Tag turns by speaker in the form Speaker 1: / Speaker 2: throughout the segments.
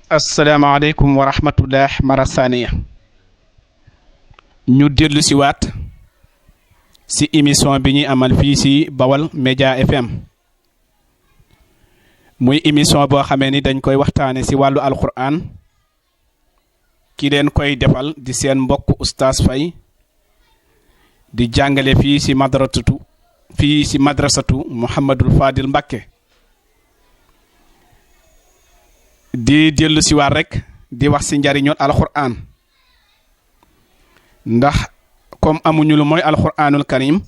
Speaker 1: asalaamaaleykum wa rahmatullah marasaniya ñu dellu si waat si émission bi ñuy amal fii si Bawal Média FM muy émission boo xamee ni dañ koy waxtaane si wàllu alquran ki leen koy defal di seen mbokk oustaz Faye di jàngale fii si madrasatu Mouhamadul Fadil Mbacké di dellu si waat rek di wax si njariñul alquran ndax comme amuñu lu mooy alquranul karim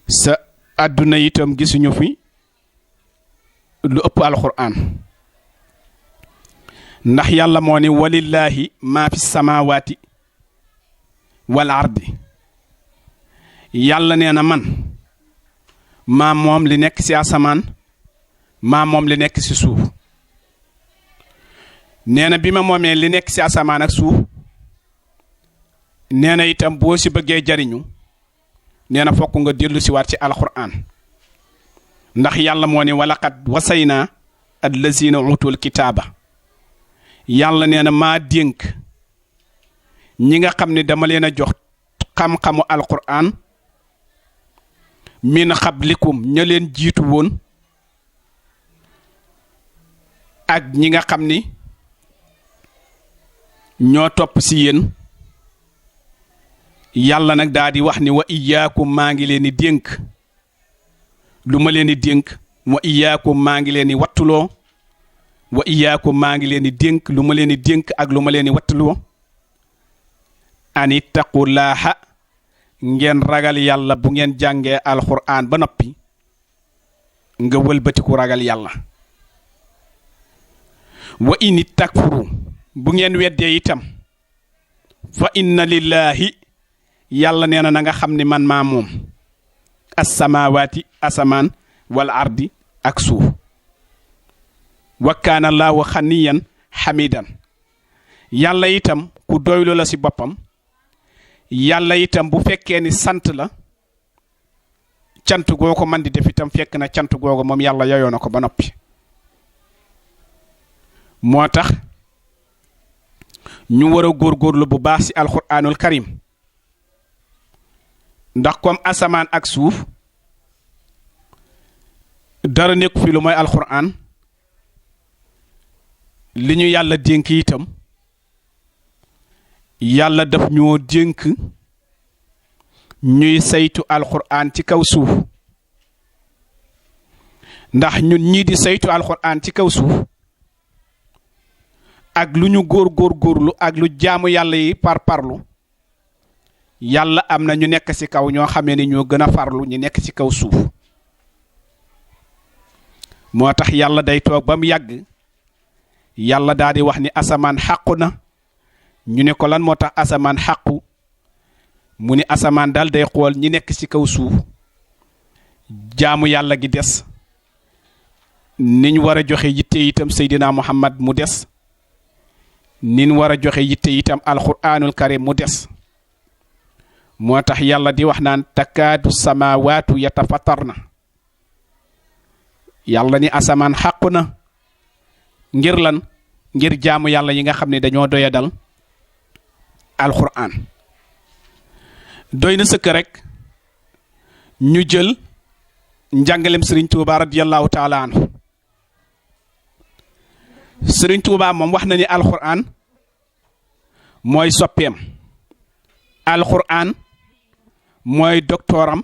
Speaker 1: sa àdduna itam gisuñu fi lu ëpp alquran ndax yàlla moo ni walillahi maa fi samawati wal ardi yàlla nee na man maa moom li nekk si asamaan maa moom li nekk si suuf nee na bi ma moomee li nekk si asamaan ak suuf nee na itam boo si bëggee jariñu nee na fokk nga dellu si waat ci alquran ndax yàlla moo ni walaqad wasaynaa allazina utul kitaaba yàlla nee na maa dénk ñi nga xam ne dama leen a jox xam-xamu alquran min xablikum ña leen jiitu woon ak ñi nga xam ni ñoo topp si yéen yàlla nag daa di wax ni wa iyaakum maa ngi leen di dénk lu ma leen di dénk wa iyaakum maa ngi leen di wattuloo wa iyaakum maa ngi leen di dénk lu ma leen di dénk ak lu ma leen di wattuloo ani taqullaaha ngeen ragal yàlla bu ngeen jàngee alquran ba noppi nga wëlbatiku ragal yàlla wa ini takfuru bu ngeen weddee itam fa inna lillahi yàlla nee na nga xam ni man maa moom assamaawaati asamaan wal ardi ak suuf wa kaana allaahu xaniyan xamidan yàlla itam ku doylu la si boppam yàlla itam bu fekkee ni sant la cant goo ko man di def itam fekk na cant googu moom yàlla yayoo na ko ba noppi moo tax ñu war a góorgóorlu bu baax ci alquranul karim ndax comme asamaan ak suuf dara nekku fi lu mooy alquran li ñu yàlla dénk itam yàlla daf ñoo dénk ñuy saytu alquran ci kaw suuf ndax ñun ñii di saytu alquran ci kaw suuf ak lu ñu góorgóorlu ak lu jaamu yàlla yi parlu yàlla am na ñu nekk ci kaw ñoo xamee ni ñoo gën a farlu ñu nekk ci kaw suuf moo tax yàlla day toog ba mu yàgg yàlla daal di wax ni asamaan xàqu na ñu ne ko lan moo tax asamaan xàqu mu ni asamaan daal day xool ñi nekk ci kaw suuf jaamu yàlla gi des niñ war a joxe yitte itam Seydina Muhammad mu des nin war a joxe yitte itam alquranul karim mu des moo tax yàlla di wax naan takaadu samaawaatu yatafattarna yàlla ni asamaan xàqu na ngir lan ngir jaamu yàlla yi nga xam ne dañoo doyadal alquran doy na sëkk rek ñu jël njàngalem Serigne Touba radiyallahu taala anhu Serigne Touba moom wax na ni alquran mooy soppeem alquran mooy doktooram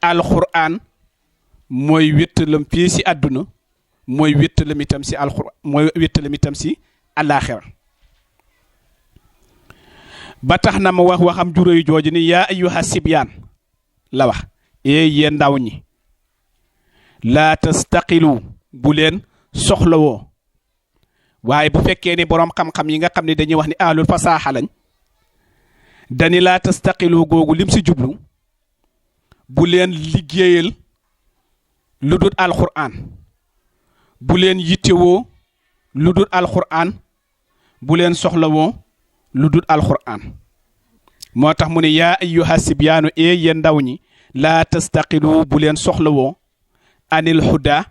Speaker 1: alquran mooy wéttalam fii si àdduna mooy wéttalam itam si alquran mooy wéttalam itam si àllaaxira ba tax na ma wax waxam juróoyu jooju ni yaa ayyuha sibyaan la wax yéen ndaw ñi laa tastaqilu bu leen soxlawoo waaye bu fekkee ni boroom xam-xam yi nga xam ne dañuy wax ni ahlul fasaaxa lañ dani laa tastaqilu googu lim si jublu bu leen liggéeyal lu dul alquran bu leen yittewoo lu dul alquran bu leen soxlawoo lu dul alquran moo tax mu ne yaa ayyuha sibyaanu yéen ndaw ñi laa tastaqilu bu leen soxlawoo anil huda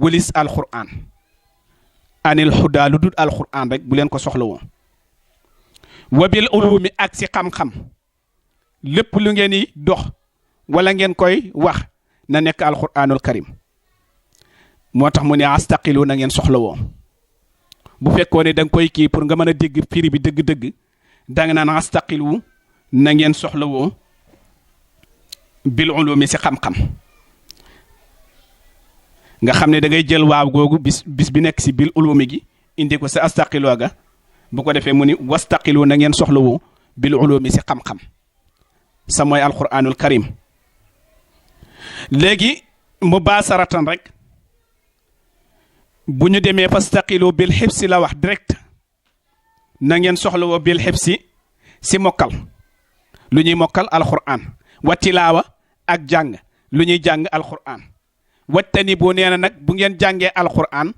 Speaker 1: wëlis alquran anil hudaa lu dul alquran rek bu leen ko soxla woon wa bil ulumi ak si xam-xam lépp lu ngeen di dox wala ngeen koy wax na nekk alquranul karim moo tax mu ne astaqilu na ngeen soxla woo bu fekkoon ne da nga koy kii pour nga mën a dégg firi bi dëgg-dëgg da nga naan astaqilu na ngeen soxla woo bil ulumi si xam-xam nga xam ne da ngay jël waaw googu bis bi nekk si bil ulumi gi indi ko sa astaqiloo ga bu ko defee mu ni wastaqilu na ngeen soxla woo bil ulumi si xam-xam sa mooy alquranul karim léegi mubaasaratan rek bu ñu demee fastaqilu bil xibsi la wax direct na ngeen soxla woo bil xibsi si mokkal lu ñuy mokkal alquran wa tilaawa ak jàng lu ñuy jàng alquran wattani boo nee na nag bu ngeen jàngee alquran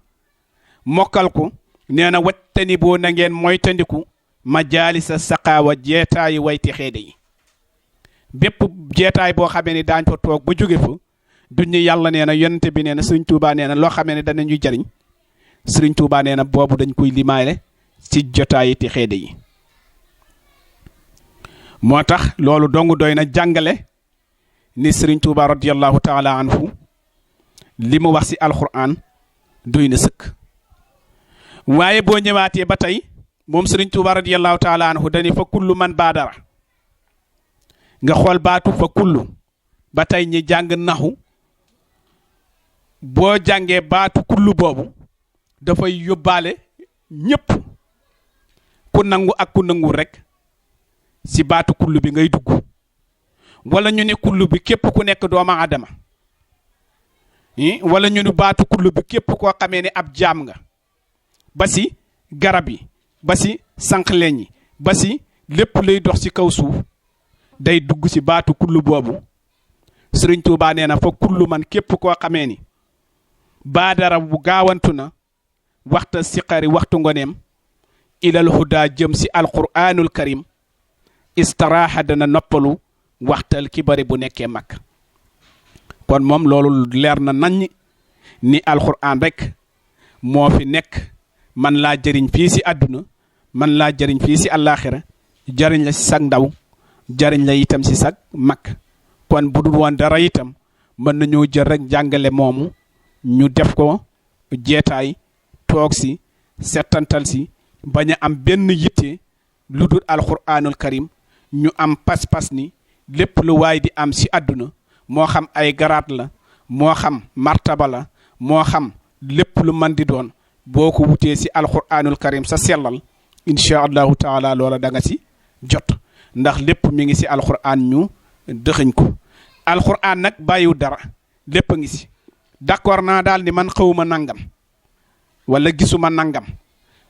Speaker 1: mokkal ko nee na wattani boo na ngeen moytandiku majaalisa saqaawa jeetaayi wayti xeede yi bépp jeetaay boo xamee ni daañ fa toog ba jóge fa duñu yàlla nee na yonente bi nee na sëriñ Tuubaa nee na loo xamee ne danañuy jariñ sëriñ Tuubaa nee na boobu dañ koy limaale ci jotaayi ti xeede yi moo tax loolu dong doy na jàngale ni sëriñ Tuubaa radiyallahu taala anhu li mu wax ci alquran doy na sëkk waaye boo ñëwaatee ba tey moom sëriñ Tuubaa radiyallahu taala anhu dani fa kullu man baadara nga xool baatu fa kullu ba tey ñi jàng naxu boo jàngee baatu kullu boobu dafay yóbbaale ñépp ku nangu ak ku nangu rek ci baatu kullu bi ngay dugg wala ñu ne kullu bi képp ku nekk doomu aadama wala ñu ne baatu kullu bi képp koo xamee ne ab jaam nga ba ci garab yi ba ci sànqleñ yi ba ci lépp lay dox ci kaw suuf day dugg ci baatu kullu boobu sëriñ Tuubaa nee na fa kullu man képp koo xamee ni baadara bu gaawantu na waxta siqari waxtu ngoneem ilal huda jëm ci alquranul karim istaraaxa dana noppalu waxtal kibari bu nekkee mag kon moom loolu leer na nañ ni alquran rek moo fi nekk man laa jëriñ fii ci àdduna man laa jëriñ fii ci àllaaxira jëriñ la ci sag ndaw jëriñ la itam ci sag mag kon bu dul woon dara itam mën nañoo jël rek jàngale moomu ñu def ko jeetaay toog ci settantal ci bañ a am benn yitte lu dul alquranul karim ñu am pas-pas ni lépp lu waay di am ci àdduna moo xam ay garaat la moo xam martaba la moo xam lépp lu man di doon boo ko wutee ci alquranul karim sa sellal incha allahu taala loola da nga ci jot ndax lépp mi ngi ci alquran ñu dëxëñ ko alquran nag bàyyiwu dara lépp a ngi ci d'accord naa daal ni man xawuma nangam wala gisuma nangam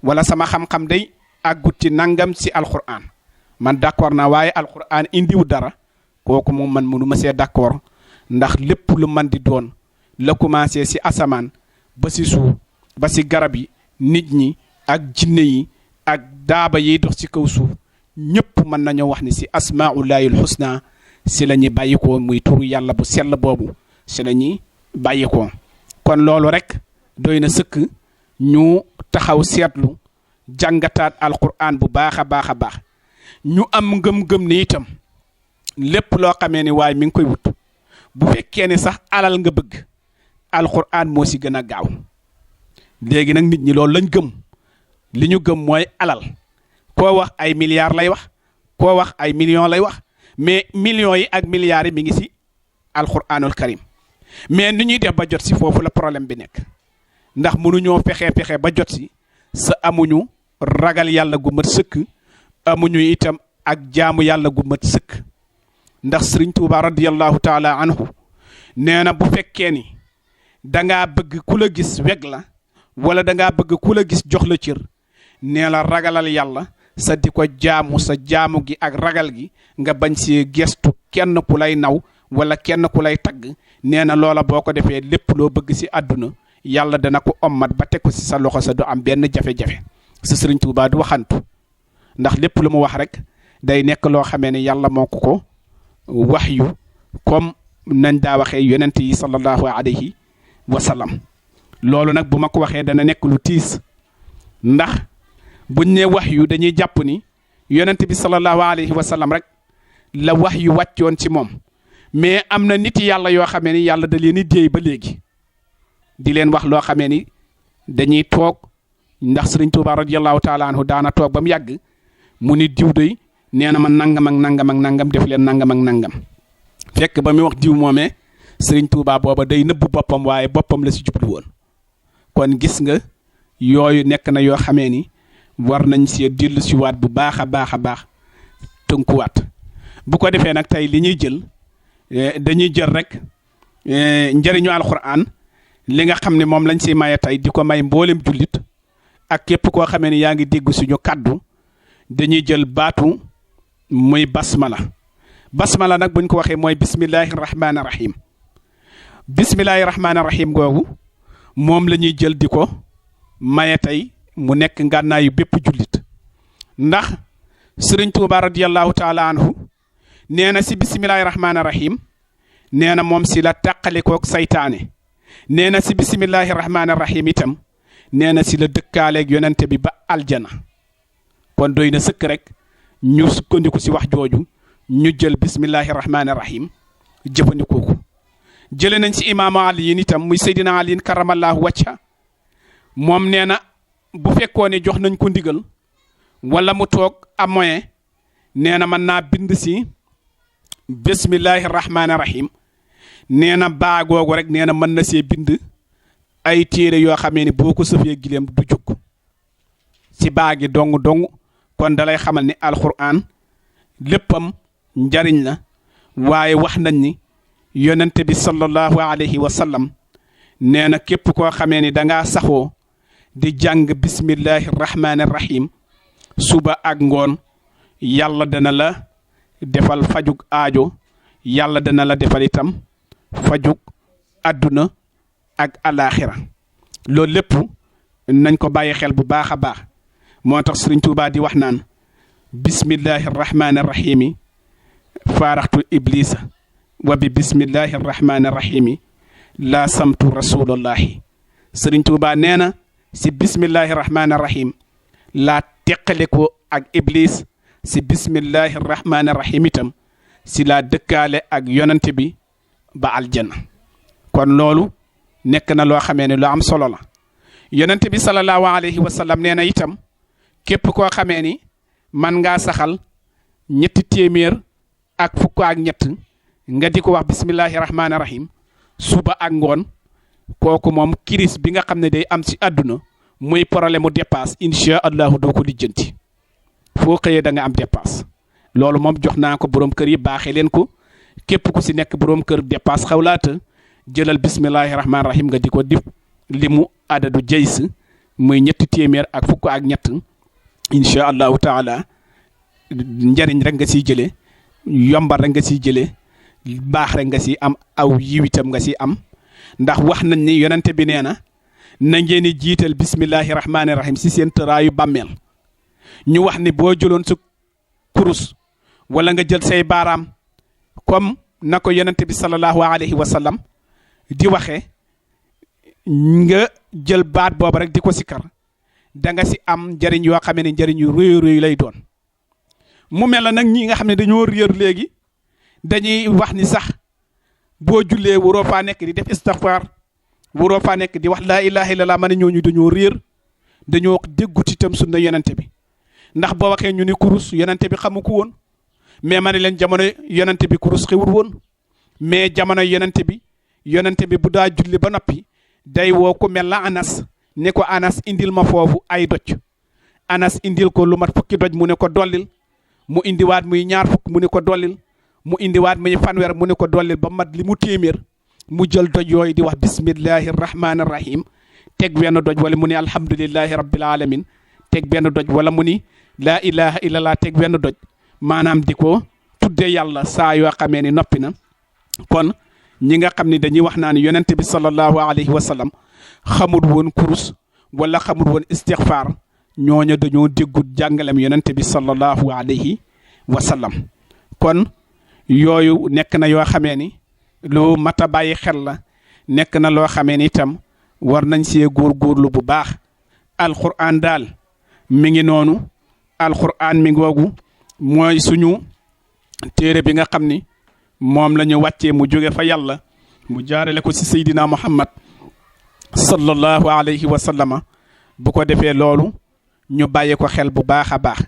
Speaker 1: wala sama xam-xam day àggut ci nangam ci alquran man d'accord naa waaye alquran indiwu dara kooku moom man mënu ma see d'accord ndax lépp lu man di doon la commencé ci asamaan ba ci suuf ba ci garab yi nit ñi ak jinne yi ak daaba yiy dox ci kaw suuf ñëpp mën nañoo wax ni ci asmaullahil husna ci la ñuy bàyyi ko muy turu yàlla bu sell boobu ci la ñuy bàyyi ko kon loolu rek doy na sëkk ñu taxaw seetlu jàngataat alquran bu baax a baax a baax ñu am ngëm-ngëm ni itam lépp loo xamee ni waaye mi ngi koy wut bu fekkee ne sax alal nga bëgg alquran moo ci gën a gaaw léegi nag nit ñi loolu lañ gëm li ñu gëm mooy alal koo wax ay milliards lay wax koo wax ay millions lay wax mais millions yi ak milliards yi mi ngi ci alquranul karim mais ni ñuy def ba jot ci foofu la problème bi nekk ndax mënuñoo fexe ba jot ci sa amuñu ragal yàlla gu mat sëkk amuñu itam ak jaamu yàlla gu mat sëkk ndax sëriñ Tuubaa radiyallahu taala anhu nee na bu fekkee ni dangaa bëgg ku la gis weg la wala dangaa bëgg ku la gis jox la cër nee la ragalal yàlla sa di ko jaamu sa jaamu gi ak ragal gi nga bañ si gestu kenn ku lay naw wala kenn ku lay tagg nee na loola boo ko defee lépp loo bëgg si àdduna yàlla dana ko ommat ba teg ko si sa loxo sa du am benn jafe-jafe sa sëriñ Tuubaa du waxantu ndax lépp lu mu wax rek day nekk loo xamee ne yàlla moo ko wax yu comme nañ daa waxee yonent yi sallallahu alayhi wa sallam loolu nag bu ma ko waxee dana nekk lu tiis ndax buñ ne wax yu dañuy jàpp ni yonent bi sallallahu alayhi wa sallam rek la wax yu wàccoon ci moom mais am na nit yàlla yoo xamee ni yàlla da leen di déey ba léegi di leen wax loo xamee ni dañuy toog ndax sëriñ Tuuba radiyallahu taala anhu daana toog ba mu yàgg mu ni diw doy nee na ma nangam ak nangam ak nangam def leen nangam ak nangam fekk ba muy wax diw moomee sëriñ Tuuba booba day nëbbu boppam waaye boppam la si jublu woon kon gis nga yooyu nekk na yoo xamee ni war nañ see dellu si waat bu baax a baax a baax tënkuwaat bu ko defee nag tey li ñuy jël dañuy jël rek njëriñu alxuraan li nga xam ne moom lañ si maye tey di ko may mboolem jullit ak képp koo xamee ni yaa ngi dégg suñu kaddu dañuy jël baatu muy basmala nag buñ ko waxee mooy bismillahi rahmaani rahim bismillahi rahmaani rahim googu moom la ñuy jël di ko maye tey mu nekk ngànnaayu bépp jullit ndax sëriñ Tuuba radiyallahu taala anhu nee na si bismillahi rahmaani rahim nee na moom si la tàqalikook saytaane nee na si bismillahi rahmaani rahim itam nee na si la dëkkaaleeg yonente bi ba aljana kon doy na sëkk rek ñu sukkandiku si wax jooju ñu jël bismillahi rahmaani rahim jëfandikoo ko jële nañ si imaamu aliyin itam muy seydina aliyin karamallahu wacca moom nee na bu fekkoo ne jox nañ ko ndigal wala mu toog am moyen nee na mën naa bind si bismillahi rahmaani rahim nee na baa googu rek nee na mën na see bind ay téere yoo xamee ni boo ko sëfee gileem du jóg si baa gi dong kon dalay xamal ni alquran léppam njariñ la waaye wax nañ ni yonente bi sallallahu alayhi wa sallam nee na képp koo xamee ni dangaa saxoo di jàng bismillahi rahmaani rahim suba ak ngoon yàlla dana la defal fajug aajo yàlla dana la defal itam fajug àdduna ak alaaxira loolu lépp nañ ko bàyyi xel bu baax a baax moo tax sëriñ Tuubaa di wax naan bismillahi rahmaani rahimi faaraxtu iblisa wa bi bismillahi rahmaani rahimi laa samtu rasulullahi sëriñ Tuubaa nee na si bismillahi rahmaani rahim laa teqale ko ak iblis si bismillahi rahmaani rahim itam si laa dëkkaale ak yonante bi ba aljana kon loolu nekk na loo xamee ne lu am solo la yonante bi sallallahu alayhi wa sallam nee na itam képp koo xamee ni man ngaa saxal 300 ak fukk ak ñett nga di ko wax bismillahi rahmaani rahim suba ak ngoon kooku moom kiris bi nga xam ne day am si àdduna muy problème mu dépasse incha allahu doo ko lijjanti foo xëyee da nga am dépasse loolu moom jox naa ko borom kër yi baaxee leen ko képp ku si nekk borom kër dépasse xawlaata jëlal bismillahi rahmaani rahim nga di ko dif li mu adadu jays muy 300 ak fukk ak ñett incha allahu taala njariñ rek nga siy jëlee yombal rek nga siy jëlee baax rek nga siy am aw yiwitam nga siy am ndax wax nañ ni yonente bi nee na ngeen di jiital bismillahi rahmaani rahim si seen tëraayu bàmmeel ñu wax ni boo jëloon sa kurus wala nga jël say baaraam comme na ko yonente bi sallallahu alayhi wa sallam di waxe nga jël baat boobu rek di ko sikkar da nga si am njëriñ yoo xamee ne njëriñ yu rëy lay doon mu mel na nag ñi nga xam ne dañoo réer léegi dañuy wax ni sax boo jullee waroo faa nekk di def istighfar waroo faa nekk di wax laa ilaha illallah ma ne ñooñu dañoo réer dañoo déggut itam sunna yonente bi ndax boo waxee ñu ni kurus yonente bi xamu ko woon mais ma ne leen jamono yonente bi kurus xewul woon mais jamono yonente bi bu daa julli ba noppi day woo ku mel la anas ne ko anas indil ma foofu ay doj anas indil ko lu mat fukki doj mu ne ko dollil mu indiwaat muy ñaar fukk mu ne ko dollil mu indiwaat muy fanweer mu ne ko dollil ba mat li mu téeméer mu jël doj yooyu di wax bismillahi rahmaani rahim teg benn doj wala mu ni alhamdulillahi rabbil alamin teg benn doj wala mu ni laa ilaha illallah teg benn doj maanaam di ko tudde yàlla saa yoo xamee ni noppi na kon ñi nga xam ne dañuy wax naan yonente bi sallallahu alayhi wa sallam xamul woon kurus wala xamul woon istixfaar ñooñu dañoo déggut jàngalem yonente bi sallallahu alayhi wa sallam kon yooyu nekk na yoo xamee ni lu mat a bàyyi xel la nekk na loo xamee ni itam war nañ see góorgóorlu bu baax alquran daal mi ngi noonu alquran mi ngoogu mooy suñu téere bi nga xam ni moom la ñu wàccee mu jóge fa yàlla mu jaarale ko ci seydina muhammad sallallahu alayhi wa sallama bu ko defee loolu ñu bàyyi ko xel bu baax a baax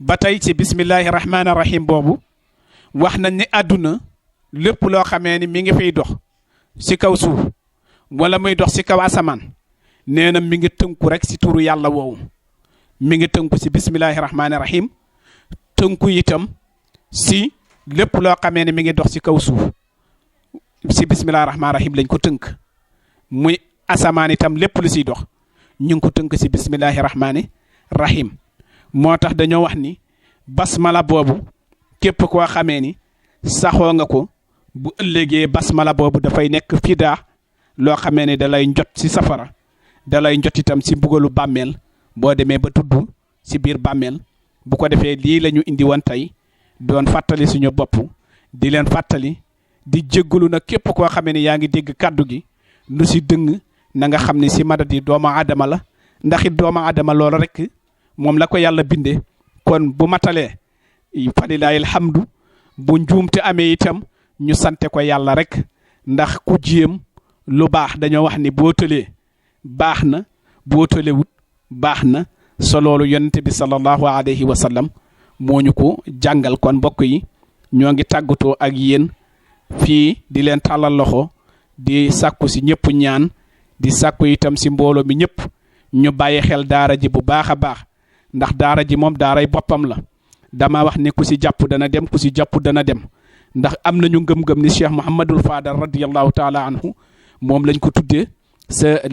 Speaker 1: ba tey ci bismillahi rahmaani rahim boobu wax nañ ni àdduna lépp loo xamee ni mi ngi fiy dox ci kaw suuf wala muy dox ci kaw asamaan nee na mi ngi tënku rek ci turu yàlla woowu mi ngi tënku ci bismillahi rahmaani rahim tënku itam ci lépp loo xamee ni mi ngi dox ci kaw suuf ci bismillahi rahmaani rahim lañ ko tënk muy asamaan itam lépp lu ciy dox ñu ngi ko tënk ci bismillahi rahmaani rahim moo tax dañoo wax ni basmala boobu képp koo xamee ni saxoo nga ko bu ëllëgee basmala boobu dafay nekk fidaa loo xamee ni da lay njot ci safara da lay njot itam ci mbugalu bàmmeel boo demee ba tudd ci biir bàmmeel bu ko defee lii la ñu indi woon tey doon fàttali suñu bopp di leen fàttali di jéggalu nag képp koo xamee ni yaa ngi dégg kàddu gi lu ci dëng na nga xam ne ci madadi doomu aadama la ndax it doomu aadama loolu rek moom la ko yàlla bindee kon bu matalee falilahi alhamdu bu njuumte amee itam ñu sante ko yàlla rek ndax ku jéem lu baax dañoo wax ni boo tëlee baax na boo tëlewut baax na so loolu yonent bi sallallahu alayhi wa sallam moo ñu ko jàngal kon mbokk yi ñoo ngi tàggatoo ak yéen fii di leen tàllal loxo di sàkku ci ñëpp ñaan di sàkku itam ci mbooloo mi ñëpp ñu bàyyi xel daara ji bu baax a baax ndax daara ji moom daaray boppam la dama wax ni ku ci jàpp dana dem ku ci jàpp dana dem ndax am nañu ngëm-ngëm ni Cheikh Mouhamadul Fadal radiyallahu taala anhu moom lañ ko tuddee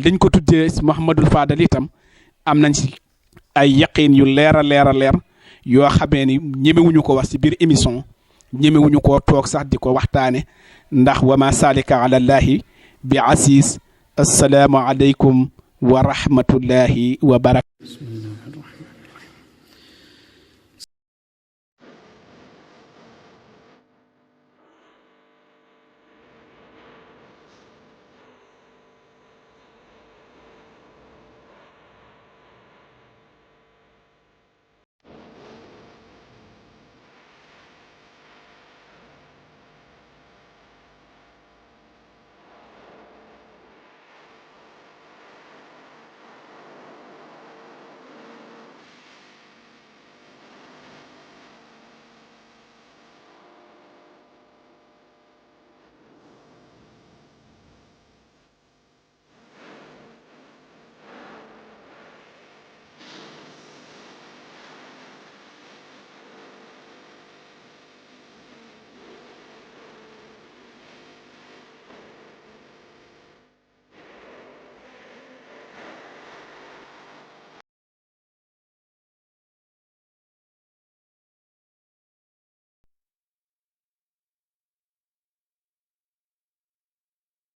Speaker 1: liñ ko tuddee Mouhamadul Fadal itam am nañ ci ay yaqiin yu leer a leer a leer yoo xamee ni ñemewuñu ko wax ci biir émission ñemewuñu koo toog sax di ko waxtaane ndax wa ma salika ala llahi bi asis assalaamu aleykum wa rahmatullahi wa barakatuh